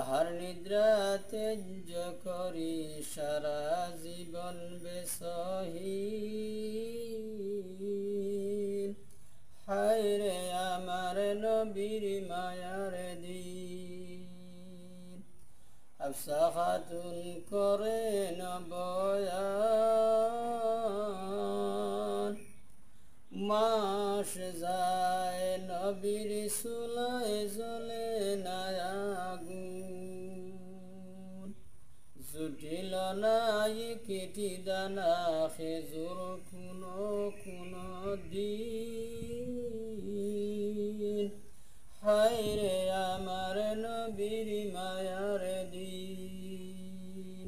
আহার নিদ্রা ত্যায্য করি সারা জীবন বেসহীন। হায় রে আমার নবীর মায়ার দিন। হাফসা খাতুন করেন বয়ান, মাস যায় নবীর চুলায় জ্বলে না আগুন। জুটিল নাই কেটি দানা খেজুর কোনো দিন। হায় রে আমার নবীর মায়ার দিন।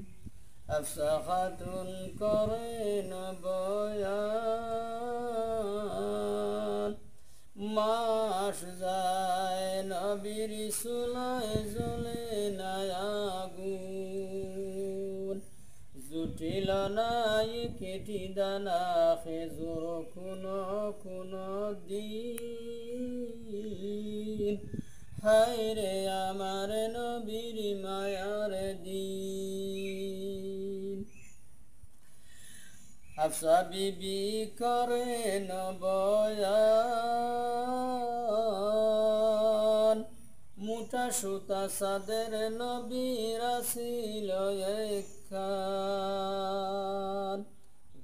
হাফসা খাতুন করেন বয়ান, মাস যায় নবীর চুলায় জ্বলে না আগুন। জুটিল নাই কেটি দানা খেজুর কোনো দিন। হায় রে আমার নবীর মায়ার দিন। হাফসা বিবি করেন বয়ান, মুঠা সুতা সাদের নবীর ছিল একখান।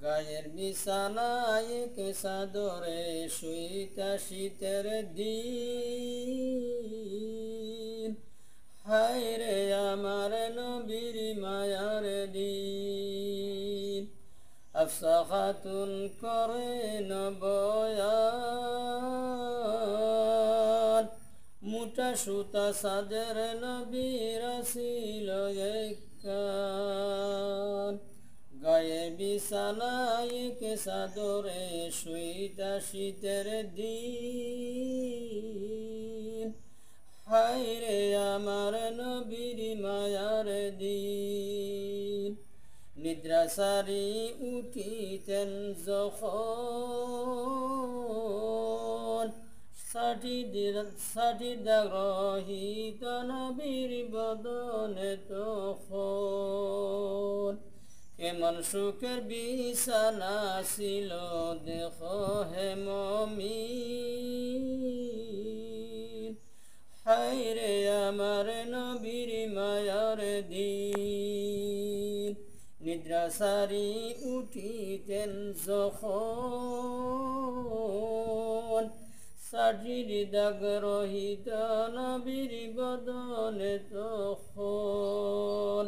গায়ের বিছানায় চাদরে শুইতা শীতের দিন। হায় রে আমার নবীর মায়ার দিন। হাফসা খাতুন করেন বয়ান, মুঠা সুতা সাদের নবীর ছিল একখান। গায়ে বিছানায় চাদরে শুইতা শীতের দিন। হায় রে আমার নবীর মায়ার দিন। নিদ্রা সারি উঠিতেন যখন, ষাটি দাগ রহিত নবীর বদনে তখন। কেমন সুখের বিছানা ছিল দেখ হে মুমিন। হায় রে আমার নবীর মায়ার দিন। নিদ্রা সারি উঠিতেন যখন, ষাটির দাগ রহিত নবীর বদনে তখন।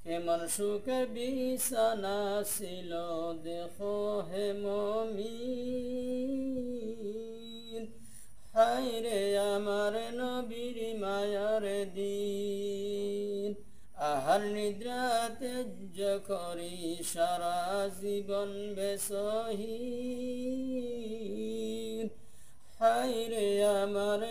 কেমন সুখের বিছানা ছিল দেখ হে মুমিন। হায় রে আমার নবীর মায়ার দিন। আহার নিদ্রা ত্যায্য করি সারা জীবন বেসহীন। হায় রে আমার